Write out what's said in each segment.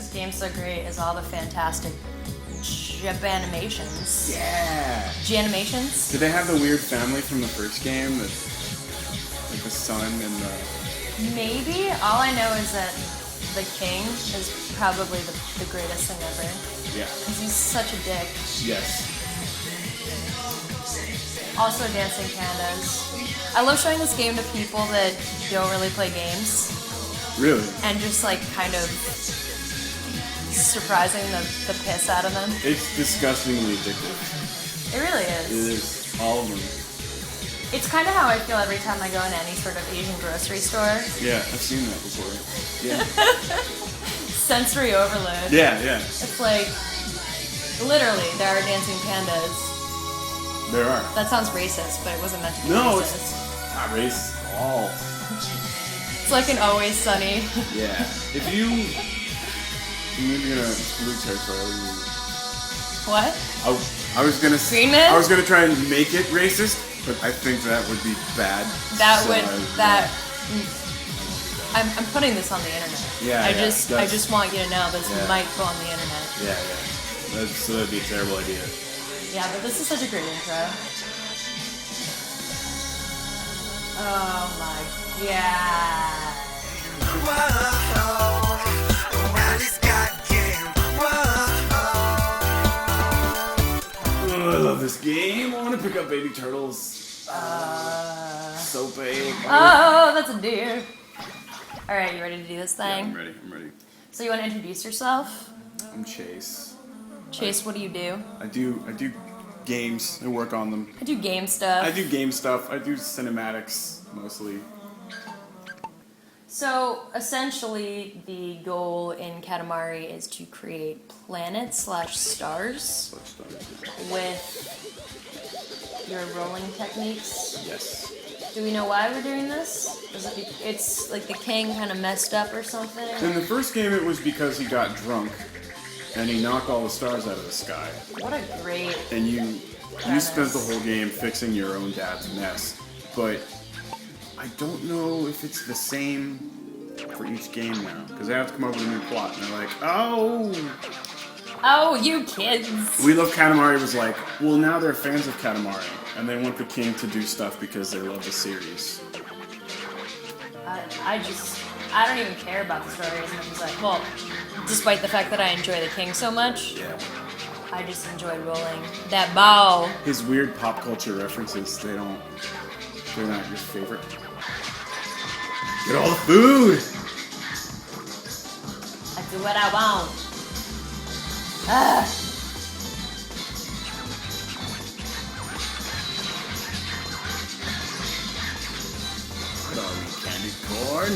this game's so great is all the fantastic Japanimations. Yeah. Janimations? Did they have the weird family from the first game? Like the son and the... Maybe. All I know is that the king is probably the greatest thing ever. Yeah. Because he's such a dick. Yes. Also dancing pandas. I love showing this game to people that don't really play games. Really? And just like kind of surprising the piss out of them. It's disgustingly addictive. It really is. It is. All of them. It's kind of how I feel every time I go into any sort of Asian grocery store. Yeah, I've seen that before. Yeah. Sensory overload. Yeah, yeah. It's like, literally, there are dancing pandas. There are. That sounds racist, but it wasn't meant to be No, racist. it's not racist at all. It's like an Always Sunny. Yeah. If you... Maybe in a blue territory. What? I was gonna... Green Man? I was gonna try and make it racist, but I think that would be bad. I'm putting this on the internet. Yeah, I just want you to know this might go on the internet. Yeah. That'd be a terrible idea. Yeah, but this is such a great intro. Oh my god. Oh, I love this game. I want to pick up baby turtles. So big. Oh, that's a deer. Alright, you ready to do this thing? Yeah, I'm ready. So you want to introduce yourself? I'm Chase. Chase, what do you do? I do games. I work on them. I do game stuff. I do game stuff. I do cinematics mostly. So essentially, the goal in Katamari is to create planets/stars with your rolling techniques. Yes. Do we know why we're doing this? It's like the king kind of messed up or something? In the first game, it was because he got drunk and he knocked all the stars out of the sky. What a great... And you spent the whole game fixing your own dad's mess. But I don't know if it's the same for each game now, because they have to come up with a new plot, and they're like, oh, you kids! We Love Katamari was like, well, now they're fans of Katamari, and they want the king to do stuff because they love the series. I don't even care about the story as much as despite the fact that I enjoy the king so much, Yeah. I just enjoy rolling that ball. His weird pop culture references, they're not your favorite. Get all the food! I do what I want. Ah. What are we, candy corn?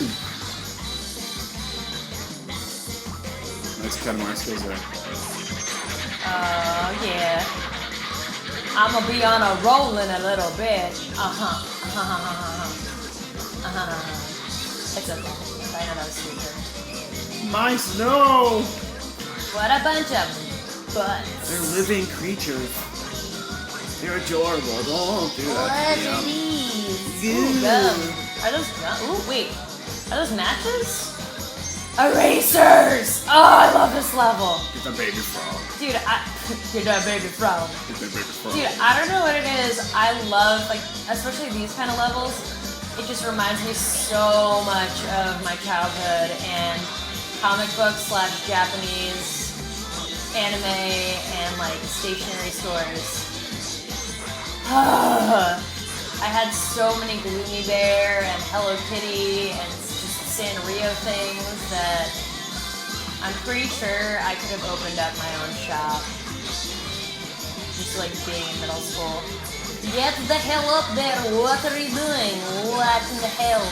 Nice Katamari skills there. Yeah. I'ma be on a roll in a little bit. It's okay. I know that was stupid. My snow! What a bunch of butts. They're living creatures. They're adorable. Don't do that. What are these? Ooh, gum. Are those gum? Ooh, wait. Are those matches? Erasers! Oh, I love this level. Get the baby frog. Dude, get that baby frog. Get the baby frog. Dude, I don't know what it is. I love, especially these kind of levels. It just reminds me so much of my childhood and comic books / Japanese anime and stationery stores. I had so many Gloomy Bear and Hello Kitty and just Sanrio things that I'm pretty sure I could have opened up my own shop. Just being in middle school. Get the hell up there! What are you doing? What in the hell?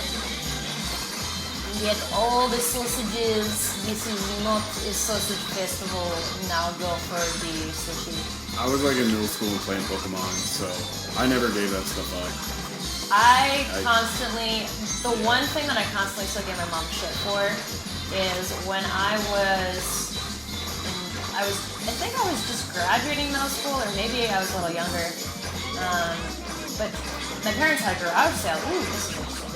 Get all the sausages. This is not a sausage festival. Now go for the sushi. I was in middle school and playing Pokemon, so I never gave that stuff up. The one thing that I constantly still give my mom shit for is when I think I was just graduating middle school, or maybe I was a little younger. But my parents had a garage sale. Ooh, this is interesting.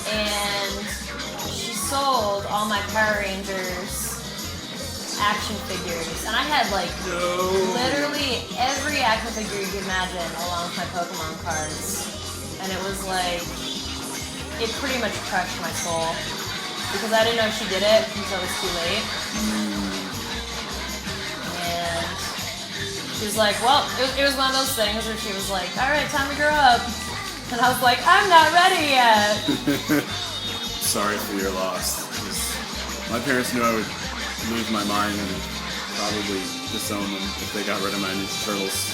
And she sold all my Power Rangers action figures, and I had like literally every action figure you could imagine along with my Pokemon cards, and it was like, it pretty much crushed my soul because I didn't know she did it until it was too late. And she was like, well, it was one of those things where she was like, all right, time to grow up, and I was like, I'm not ready yet. Sorry for your loss. My parents knew I would lose my mind and probably disown them if they got rid of my Ninja Turtles.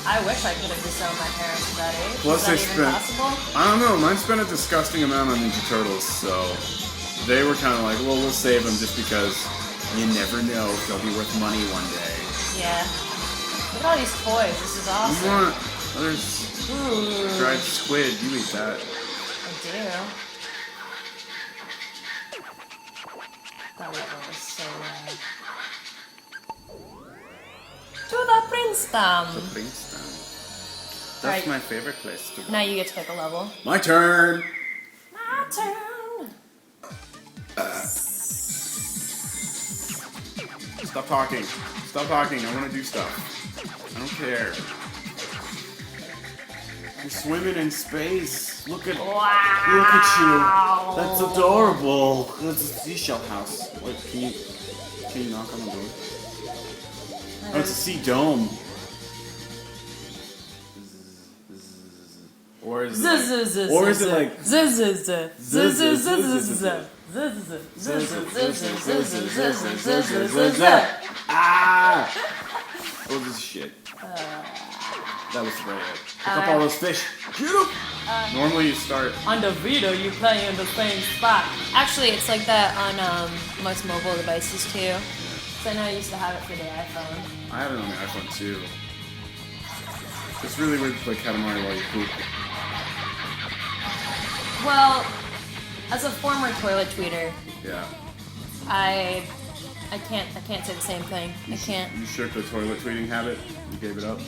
I wish I could have disowned my parents at that age. Plus Is that even possible? I don't know, mine spent a disgusting amount on Ninja Turtles, so they were kind of like, well, we'll save them just because you never know if they'll be worth money one day. Yeah. Look at all these toys. This is awesome. There's dried squid. You eat that. I do. That level was so rad. To the Princeton! The Princeton. That's Right. my favorite place to go. Now you get to pick a level. My turn! My turn! Stop talking. Stop talking. I want to do stuff. I don't care. You're swimming in space. Look at you. That's adorable. That's a seashell house. Wait, can you knock on the door? Oh, it's a sea dome. Or is it like ah! Oh, this is shit. That was right. Pick up all those fish. Shoot them! Normally you start On the Vita, you play in the same spot. Actually, it's like that on most mobile devices too. So I know I used to have it for the iPhone. I have it on the iPhone too. It's really weird to play Katamari while you poop. Well, as a former toilet tweeter, Yeah. I can't say the same thing. I can't. You shook the toilet tweeting habit? You gave it up?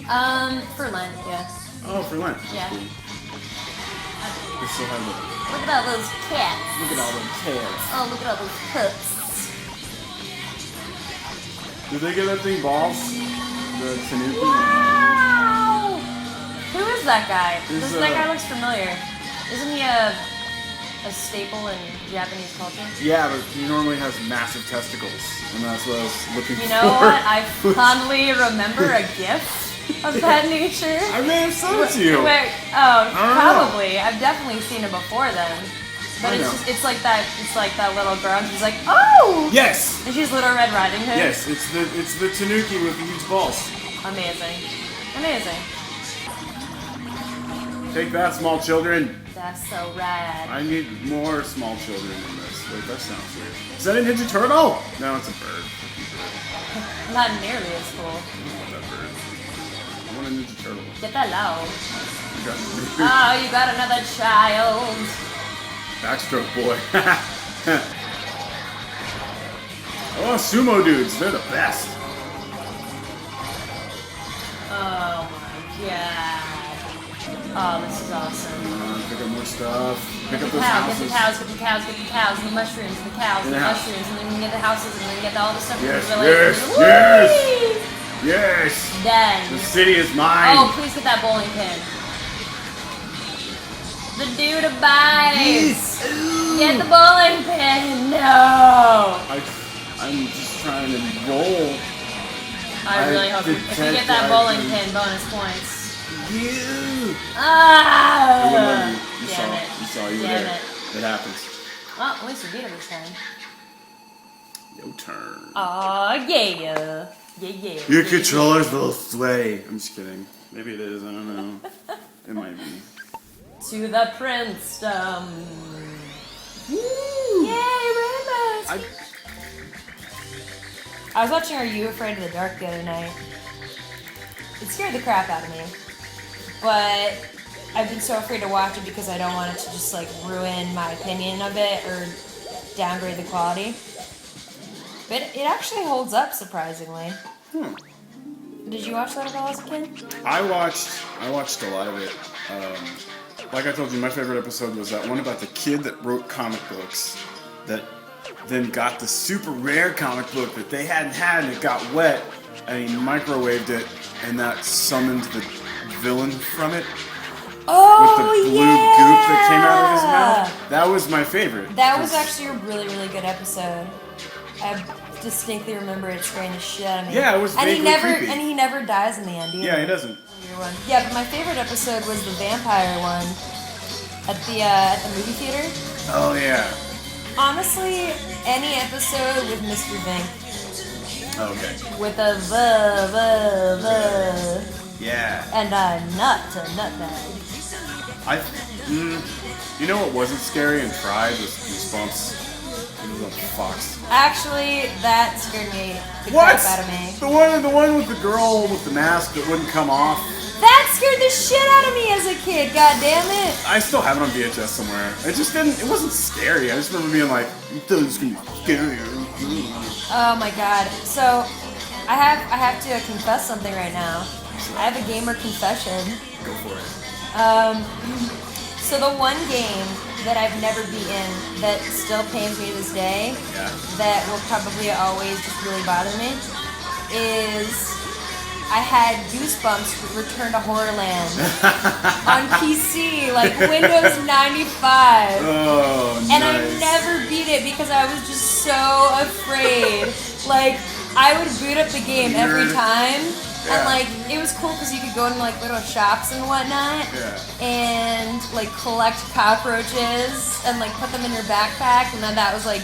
For Lent, yeah. Oh, for Lent. That's Yeah. cool. They still have the, Look at all those cats. look at all them tails. Oh, look at all those pups. Did they give that thing balls? The Tanuki? Wow! Who is that guy? He's, That guy looks familiar. Isn't he a staple in Japanese culture? Yeah, but he normally has massive testicles, and that's what I was looking for. You know what? I fondly remember a GIF of that nature. I may have sent it to you. Where, probably. I've definitely seen it before then. But I it's know. just, it's like that little girl, and she's like, oh! Yes! And she's Little Red Riding Hood. Yes, it's the Tanuki with the huge balls. Amazing. Amazing. Take that, small children. That's so rad. I need more small children in this. Wait, that sounds weird. Is that a Ninja Turtle? No, it's a bird. Not nearly as cool. I don't want that bird. I want a Ninja Turtle. Get that low. You got Oh, you got another child. Backstroke boy. Oh, sumo dudes. They're the best. Oh my god. Oh, this is awesome. Pick up more stuff. Pick up Get the those cows, houses. get the cows, get the cows, get the cows, and the mushrooms, and the cows, and the Yeah. mushrooms, and then we can get the houses, and then we get all the stuff. Yes, and yes, Whee! yes. Done. The city is mine. Oh, please get that bowling pin. The dude abides. Get the bowling pin. No. I'm just trying to roll. I really hope if you get that bowling pin, bonus points. You. Ah! You Damn it. You saw. You were Damn there. it. It happens. Well, at least we beat him this time. Your turn. Aw, yeah. Yeah. Your controllers will sway. I'm just kidding. Maybe it is. I don't know. It might be. To the prince. Yay, rainbows! I was watching Are You Afraid of the Dark the other night. It scared the crap out of me. But I've been so afraid to watch it because I don't want it to just like ruin my opinion of it or downgrade the quality. But it actually holds up surprisingly. Did you watch that at all as a kid? I watched a lot of it. Like I told you, my favorite episode was that one about the kid that wrote comic books that then got the super rare comic book that they hadn't had, and it got wet, and he microwaved it, and that summoned the villain from it. Oh, with the blue goop that came out of his mouth. That was my favorite. That was actually a really, really good episode. I distinctly remember it scaring the shit out of me. Yeah, it was vaguely creepy. And he never dies in the end either. Yeah, he doesn't. Yeah, but my favorite episode was the vampire one at the movie theater. Oh yeah. Honestly, any episode with Mr. Vink. Okay. With a Yeah. and a nutbag. You know what wasn't scary and tried was Goosebumps. Fox. Actually, that scared the crap out of me. The one with the girl with the mask that wouldn't come off. That scared the shit out of me as a kid. God damn it! I still have it on VHS somewhere. It just didn't. It wasn't scary. I just remember being like, "This is gonna be scary." Oh my god. So, I have to confess something right now. I have a gamer confession. Go for it. So the one game that I've never beaten that still pains me to this day, that will probably always just really bother me, is I had Goosebumps Return to Horrorland on PC, like Windows 95. Oh, nice. And I never beat it because I was just so afraid. Like, I would boot up the game every time. Yeah. And like, it was cool because you could go into like little shops and whatnot, and like collect cockroaches and like put them in your backpack, and then that was like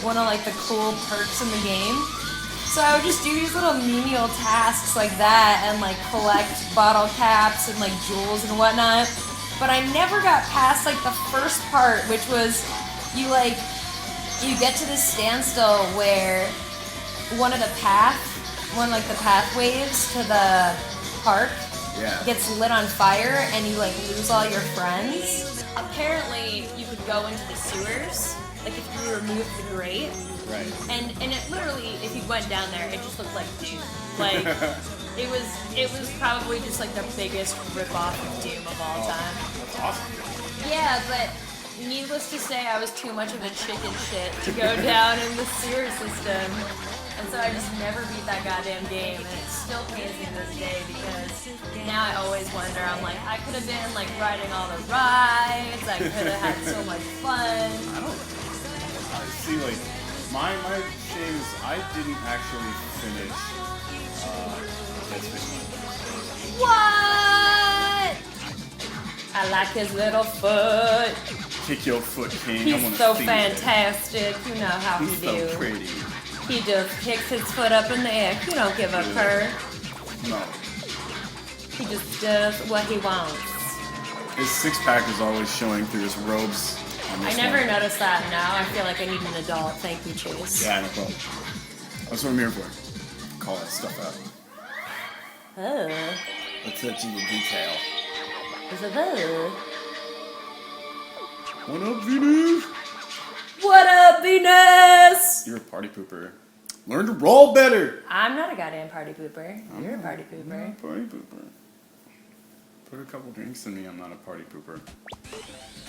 one of like the cool perks in the game. So I would just do these little menial tasks like that and like collect bottle caps and like jewels and whatnot. But I never got past like the first part, which was you get to this standstill where one of the pathways to the park gets lit on fire and you like lose all your friends. Apparently you could go into the sewers, like if you removed the grate. Right. And it literally, if you went down there, it just looked like Doom. Like it was probably just like the biggest ripoff of Doom of all time. That's awesome. Yeah, but needless to say, I was too much of a chicken shit to go down in the sewer system. And so I just never beat that goddamn game, and it still pains me to this day because now I always wonder, I'm like, I could have been like riding all the rides, I could have had so much fun. I see, like, my shame is I didn't actually finish Dead Space 1. What? I like his little foot. Kick your foot, King. I He's wanna so see fantastic. You know how He's he do. so pretty. He just kicks his foot up in the air. He don't give a purr. No. He just does what he wants. His six-pack is always showing through his robes. I never noticed that. Now I feel like I need an adult. Thank you, Chase. Yeah, no problem. That's what I'm here for. Call that stuff out. Oh. Attention to detail. Is it that? What up, Venus? What up, Venus? You're a party pooper. Learn to roll better. I'm not a goddamn party pooper. You're a party pooper. I'm not a party pooper. Put a couple drinks in me, I'm not a party pooper.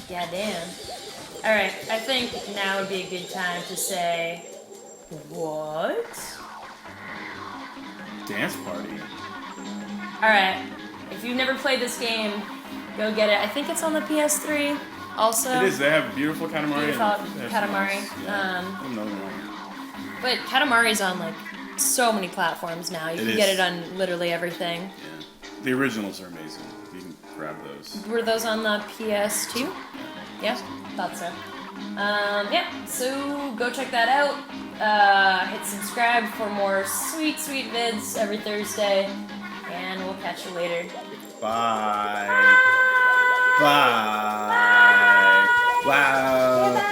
Goddamn. Alright, I think now would be a good time to say... What? Dance party. Alright, if you've never played this game, go get it. I think it's on the PS3 also. It is, they have beautiful Katamari. Beautiful Katamari. Another one. But Katamari's on like so many platforms now. You can get it on literally everything. Yeah. The originals are amazing. You can grab those. Were those on the PS2? Yeah, thought so. Yeah, so go check that out. Hit subscribe for more sweet, sweet vids every Thursday. And we'll catch you later. Bye. Bye. Bye. Bye. Wow. Bye.